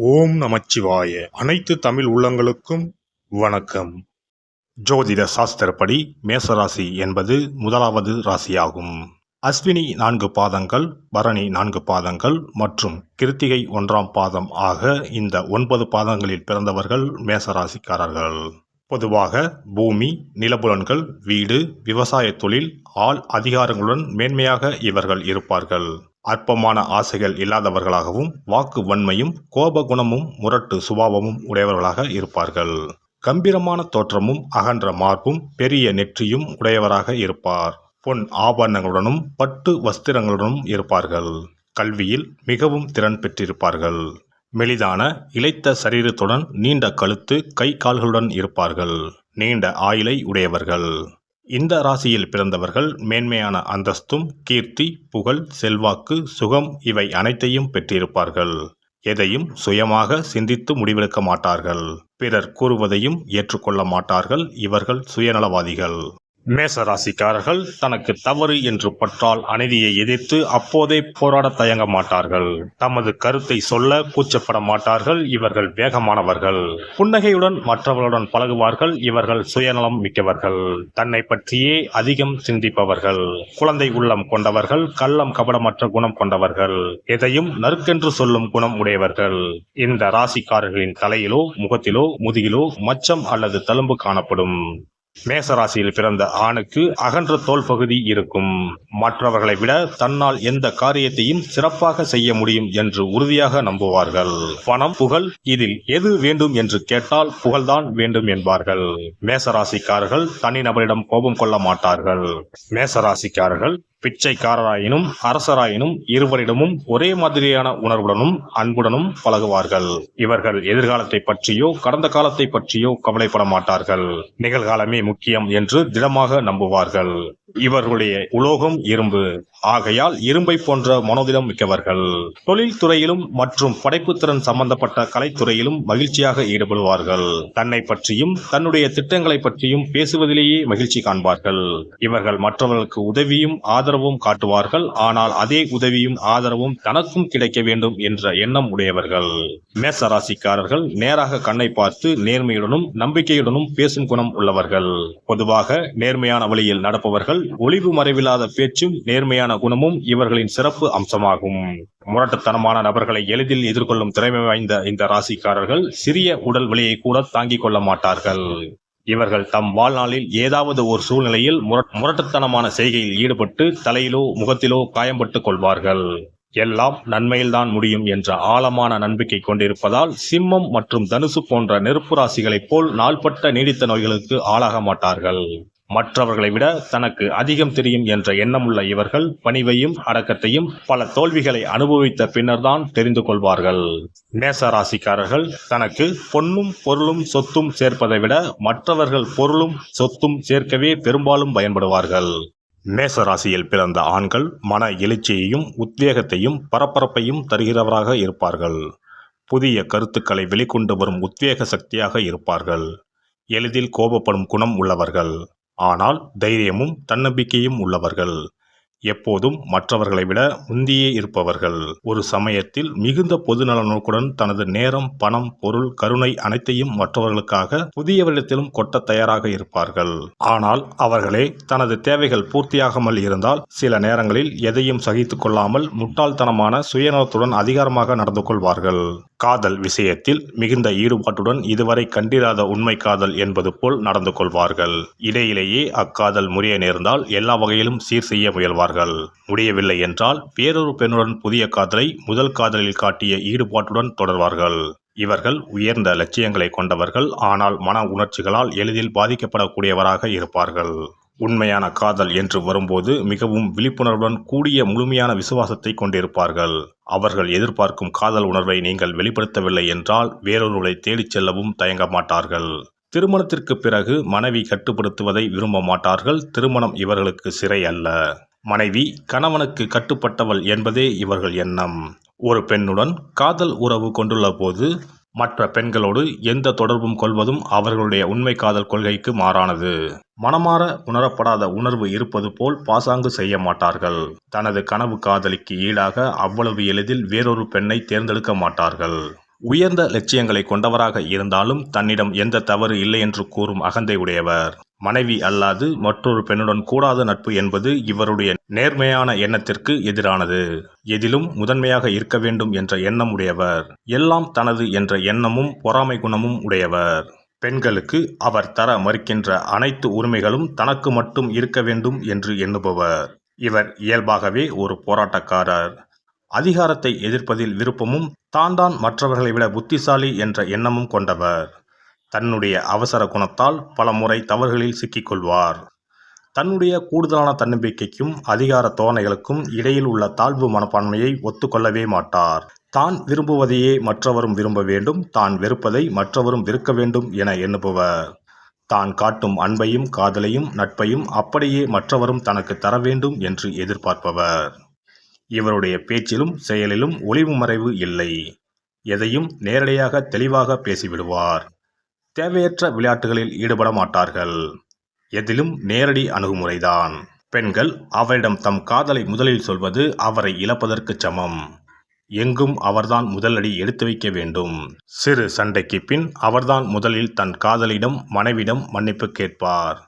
ஓம் நமச்சிவாய. அனைத்து தமிழ் உள்ளங்களுக்கும் வணக்கம். ஜோதிட சாஸ்திரப்படி மேசராசி என்பது முதலாவது ராசியாகும். அஸ்வினி 4 பாதங்கள், பரணி 4 பாதங்கள் மற்றும் கிருத்திகை 1ஆம் பாதம் ஆக இந்த 9 பாதங்களில் பிறந்தவர்கள் மேசராசிக்காரர்கள். பொதுவாக பூமி, நிலபுலன்கள், வீடு, விவசாய தொழில், ஆள் அதிகாரங்களுடன் மேன்மையாக இவர்கள் இருப்பார்கள். அற்பமான ஆசைகள் இல்லாதவர்களாகவும் வாக்கு வன்மையும் கோப குணமும் முரட்டு சுபாவமும் உடையவர்களாக இருப்பார்கள். கம்பீரமான தோற்றமும் அகன்ற மார்பும் பெரிய நெற்றியும் உடையவராக இருப்பார். பொன் ஆபரணங்களுடனும் பட்டு வஸ்திரங்களுடனும் இருப்பார்கள். கல்வியில் மிகவும் திறன் பெற்றிருப்பார்கள். மெலிதான இளைத்த சரீரத்துடன் நீண்ட கழுத்து, கை கால்களுடன் இருப்பார்கள். நீண்ட ஆயுளை உடையவர்கள். இந்த ராசியில் பிறந்தவர்கள் மேன்மையான அந்தஸ்தும், கீர்த்தி, புகழ், செல்வாக்கு, சுகம் இவை அனைத்தையும் பெற்றிருப்பார்கள். எதையும் சுயமாக சிந்தித்து முடிவெடுக்க மாட்டார்கள். பிறர் கூறுவதையும் ஏற்றுக்கொள்ள மாட்டார்கள். இவர்கள் சுயநலவாதிகள். மேசராசிக்காரர்கள் தனக்கு தவறு என்று பற்றால் அநீதியை எதிர்த்து அப்போதே போராட தயங்க மாட்டார்கள். தமது கருத்தை சொல்ல கூச்சப்பட மாட்டார்கள். இவர்கள் வேகமானவர்கள். புன்னகையுடன் மற்றவர்களுடன் பழகுவார்கள். இவர்கள் சுயநலம் மிக்கவர்கள். தன்னை பற்றியே அதிகம் சிந்திப்பவர்கள். குழந்தை உள்ளம் கொண்டவர்கள். கள்ளம் கபடமற்ற குணம் கொண்டவர்கள். எதையும் நறுக்கென்று சொல்லும் குணம் உடையவர்கள். இந்த ராசிக்காரர்களின் தலையிலோ முகத்திலோ முதுகிலோ மச்சம் அல்லது தழும்பு காணப்படும். மேசராசியில் பிறந்த ஆணுக்கு அகன்ற தோல் பகுதி இருக்கும். மற்றவர்களை விட தன்னால் எந்த காரியத்தையும் சிறப்பாக செய்ய முடியும் என்று உறுதியாக நம்புவார்கள். பணம், புகழ் இதில் எது வேண்டும் என்று கேட்டால் புகழ்தான் வேண்டும் என்பார்கள். மேசராசிக்காரர்கள் தனிநபரிடம் கோபம் கொள்ள மாட்டார்கள். மேசராசிக்காரர்கள் பிச்சைக்காரராயினும் அரசராயினும் இருவரிடமும் ஒரே மாதிரியான உணர்வுடனும் அன்புடனும் பழகுவார்கள். இவர்கள் எதிர்காலத்தை பற்றியோ கடந்த காலத்தை பற்றியோ கவலைப்பட மாட்டார்கள். நிகழ்காலமே முக்கியம் என்று திடமாக நம்புவார்கள். இவர்களுடைய உலோகம் இரும்பு. ஆகையால் இரும்பை போன்ற மனோதிடம் மிக்கவர்கள். தொழில் துறையிலும் மற்றும் படைப்புத்திறன் சம்பந்தப்பட்ட கலைத்துறையிலும் மகிழ்ச்சியாக ஈடுபடுவார்கள். தன்னை பற்றியும் தன்னுடைய திட்டங்களை பற்றியும் பேசுவதிலேயே மகிழ்ச்சி காண்பார்கள். இவர்கள் மற்றவர்களுக்கு உதவியும் ஆதரவும் காட்டுவார்கள். ஆனால் அதே உதவியும் ஆதரவும் தனக்கும் கிடைக்க வேண்டும் என்ற எண்ணம் உடையவர்கள். மேசராசிக்காரர்கள் நேராக கண்ணை பார்த்து நேர்மையுடனும் நம்பிக்கையுடனும் பேசும் குணம் உள்ளவர்கள். பொதுவாக நேர்மையான வழியில் நடப்பவர்கள். ஒளிவு மறைவில்லாத பேச்சும் நேர்மையான குணமும் இவர்களின் சிறப்பு அம்சமாகும். முரட்டுத்தனமான நபர்களை எளிதில் எதிர்கொள்ளும் திறமை வாய்ந்த இந்த ராசிக்காரர்கள் சிறிய உடல் வலியை கூட தாங்கிக் கொள்ள மாட்டார்கள். இவர்கள் தம் வாழ்நாளில் ஏதாவது ஒரு சூழ்நிலையில் முரட்டுத்தனமான செய்கையில் ஈடுபட்டு தலையிலோ முகத்திலோ காயம்பட்டு கொள்வார்கள். எல்லாம் நன்மையில்தான் முடியும் என்ற ஆழமான நம்பிக்கை கொண்டிருப்பதால் சிம்மம் மற்றும் தனுசு போன்ற நெருப்பு ராசிகளைப் போல் நாள்பட்ட நீடித்த நோய்களுக்கு ஆளாக மாட்டார்கள். மற்றவர்களை விட தனக்கு அதிகம் தெரியும் என்ற எண்ணமுள்ள இவர்கள் பணிவையும் அடக்கத்தையும் பல தோல்விகளை அனுபவித்த பின்னர்தான் தெரிந்து கொள்வார்கள். மேச ராசிக்காரர்கள் தனக்கு பொன்னும் பொருளும் சொத்தும் சேர்ப்பதை விட மற்றவர்கள் பொருளும் சொத்தும் சேர்க்கவே பெரும்பாலும் பயன்படுவார்கள். மேச ராசியில் பிறந்த ஆண்கள் மன எழுச்சியையும் உத்வேகத்தையும் பரபரப்பையும் தருகிறவராக இருப்பார்கள். புதிய கருத்துக்களை வெளிக்கொண்டு வரும் உத்வேக சக்தியாக இருப்பார்கள். எளிதில் கோபப்படும் குணம் உள்ளவர்கள். ஆனால் தைரியமும் தன்னம்பிக்கையும் உள்ளவர்கள். எப்போதும் மற்றவர்களை விட முந்தியே இருப்பவர்கள். ஒரு சமயத்தில் மிகுந்த பொதுநல நோக்குடன் தனது நேரம், பணம், பொருள், கருணை அனைத்தையும் மற்றவர்களுக்காக புதியவரிடத்திலும் கொட்ட தயாராக இருப்பார்கள். ஆனால் அவர்களே தனது தேவைகள் பூர்த்தியாகாமல் இருந்தால் சில நேரங்களில் எதையும் சகித்துக் கொள்ளாமல் முட்டாள்தனமான சுயநலத்துடன் அதிகாரமாக நடந்து கொள்வார்கள். காதல் விஷயத்தில் மிகுந்த ஈடுபாட்டுடன் இதுவரை கண்டிராத உண்மை காதல் என்பது போல் நடந்து கொள்வார்கள். இடையிலேயே அக்காதல் முறிய நேர்ந்தால் எல்லா வகையிலும் சீர் செய்ய முயல்வார்கள். முடியவில்லை என்றால் வேறொரு பெண்ணுடன் புதிய காதலை முதல் காதலில் காட்டிய ஈடுபாட்டுடன் தொடர்வார்கள். இவர்கள் உயர்ந்த லட்சியங்களை கொண்டவர்கள். ஆனால் மன உணர்ச்சிகளால் எளிதில் பாதிக்கப்படக்கூடியவராக இருப்பார்கள். உண்மையான காதல் என்று வரும்போது மிகவும் விழிப்புணர்வுடன் கூடிய முழுமையான விசுவாசத்தை கொண்டிருப்பார்கள். அவர்கள் எதிர்பார்க்கும் காதல் உணர்வை நீங்கள் வெளிப்படுத்தவில்லை என்றால் வேறொருவரை தேடிச் செல்லவும் தயங்க மாட்டார்கள். திருமணத்திற்கு பிறகு மனைவி கட்டுப்படுத்துவதை விரும்ப மாட்டார்கள். திருமணம் இவர்களுக்கு சிறை அல்ல. மனைவி கணவனுக்கு கட்டுப்பட்டவள் என்பதே இவர்கள் எண்ணம். ஒரு பெண்ணுடன் காதல் உறவு கொண்டுள்ள போது மற்ற பெண்களோடு எந்த தொடர்பும் கொள்வதும் அவர்களுடைய உண்மை காதல் கொள்கைக்கு மாறானது. மனமாற உணரப்படாத உணர்வு இருப்பது போல் பாசாங்கு செய்ய மாட்டார்கள். தனது கனவு காதலிக்கு ஈடாக அவ்வளவு எளிதில் வேறொரு பெண்ணை தேர்ந்தெடுக்க மாட்டார்கள். உயர்ந்த லட்சியங்களை கொண்டவராக இருந்தாலும் தன்னிடம் எந்த தவறு இல்லை என்று கூறும் அகந்தை உடையவர். மனைவி அல்லாது மற்றொரு பெண்ணுடன் கூடாத நட்பு என்பது இவருடைய நேர்மையான எண்ணத்திற்கு எதிரானது. எதிலும் முதன்மையாக இருக்க வேண்டும் என்ற எண்ணம் உடையவர். எல்லாம் தனது என்ற எண்ணமும் பொறாமை குணமும் உடையவர். பெண்களுக்கு அவர் தர மறுக்கின்ற அனைத்து உரிமைகளும் தனக்கு மட்டும் இருக்க வேண்டும் என்று எண்ணுபவர். இவர் இயல்பாகவே ஒரு போராட்டக்காரர். அதிகாரத்தை எதிர்ப்பதில் விருப்பமும் தான் மற்றவர்களை விட புத்திசாலி என்ற எண்ணமும் கொண்டவர். தன்னுடைய அவசர குணத்தால் பல முறை தவறுகளில் சிக்கிக்கொள்வார். தன்னுடைய கூடுதலான தன்னம்பிக்கைக்கும் அதிகார தோரணைகளுக்கும் இடையில் உள்ள தாழ்வு மனப்பான்மையை ஒத்துக்கொள்ளவே மாட்டார். தான் விரும்புவதையே மற்றவரும் விரும்ப வேண்டும், தான் வெறுப்பதை மற்றவரும் வெறுக்க வேண்டும் என எண்ணுபவர். தான் காட்டும் அன்பையும் காதலையும் நட்பையும் அப்படியே மற்றவரும் தனக்கு தர வேண்டும் என்று எதிர்பார்ப்பவர். இவருடைய பேச்சிலும் செயலிலும் ஒளிவு மறைவு இல்லை. எதையும் நேரடியாக தெளிவாக பேசிவிடுவார். தேவையற்ற விளையாட்டுகளில் ஈடுபட மாட்டார்கள். எதிலும் நேரடி அணுகுமுறைதான். பெண்கள் அவரிடம் தம் காதலை முதலில் சொல்வது அவரை இழப்பதற்கு சமம். எங்கும் அவர்தான் முதலடி எடுத்து வைக்க வேண்டும். சிறு சண்டைக்கு பின் அவர்தான் முதலில் தன் காதலிடம் மனைவிடம் மன்னிப்பு கேட்பார்.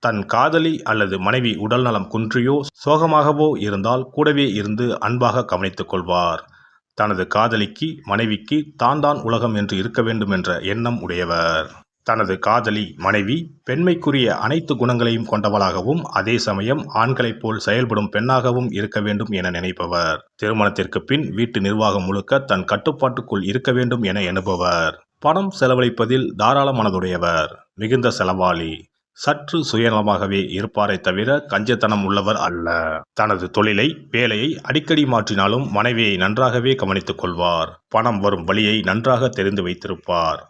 தன் காதலி அல்லது மனைவி உடல்நலம் குன்றியோ சோகமாகவோ இருந்தால் கூடவே இருந்து அன்பாக கவனித்துக் கொள்வார். தனது காதலிக்கு மனைவிக்கு தான் உலகம் என்று இருக்க வேண்டும் என்ற எண்ணம் உடையவர். தனது காதலி மனைவி பெண்மைக்குரிய அனைத்து குணங்களையும் கொண்டவளாகவும் அதே சமயம் ஆண்களைப் போல் செயல்படும் பெண்ணாகவும் இருக்க வேண்டும் என நினைப்பவர். திருமணத்திற்கு பின் வீட்டு நிர்வாகம் முழுக்க தன் கட்டுப்பாட்டுக்குள் இருக்க வேண்டும் என எண்ணுபவர். பணம் செலவழிப்பதில் தாராள மனதுடையவர். மிகுந்த செலவாளி. சற்று சுயநலமாகவே இருப்பாரை தவிர கஞ்சத்தனம் உள்ளவர் அல்ல. தனது தொழிலை வேலையை அடிக்கடி மாற்றினாலும் மனைவியை நன்றாகவே கவனித்துக் கொள்வார். பணம் வரும் வழியை நன்றாக தெரிந்து வைத்திருப்பார்.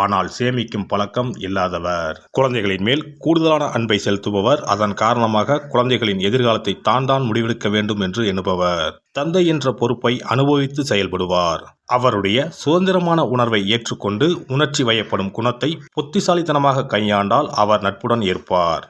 ஆனால் சேமிக்கும் பழக்கம் இல்லாதவர். குழந்தைகளின் மேல் கூடுதலான அன்பை செலுத்துபவர். அதன் காரணமாக குழந்தைகளின் எதிர்காலத்தை தான் முடிவெடுக்க வேண்டும் என்று எண்ணுபவர். தந்தை என்ற பொறுப்பை அனுபவித்து செயல்படுவார். அவருடைய சுதந்திரமான உணர்வை ஏற்றுக்கொண்டு உணர்ச்சி வயப்படும் குணத்தை புத்திசாலித்தனமாக கையாண்டால் அவர் நட்புடன் இருப்பார்.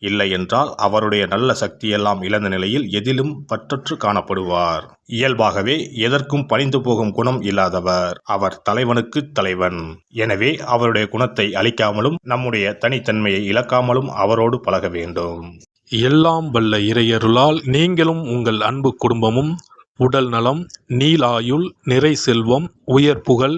இல்லை என்றால் அவருடைய நல்ல சக்தியெல்லாம் இழந்த நிலையில் எதிலும் பற்றற்று காணப்படுவார். இயல்பாகவே எதற்கும் பணிந்து போகும் குணம் இல்லாதவர். அவர் தலைவனுக்கு தலைவன். எனவே அவருடைய குணத்தை அழிக்காமலும் நம்முடைய தனித்தன்மையை இழக்காமலும் அவரோடு பழக வேண்டும். எல்லாம் வல்ல இறையருளால் நீங்களும் உங்கள் அன்பு குடும்பமும் உடல் நலம், நீலாயுள், நிறை செல்வம், உயர் புகழ்,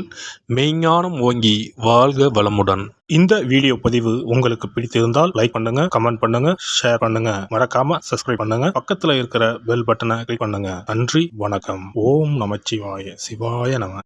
மெய்ஞானம் ஓங்கி வாழ்க வளமுடன். இந்த வீடியோ பதிவு உங்களுக்கு பிடித்திருந்தால் லைக் பண்ணுங்க, கமெண்ட் பண்ணுங்க, ஷேர் பண்ணுங்க. மறக்காம சப்ஸ்கிரைப் பண்ணுங்க. பக்கத்துல இருக்கிற பெல் பட்டனை கிளிக் பண்ணுங்க. நன்றி, வணக்கம். ஓம் நமச்சிவாய. சிவாய நம.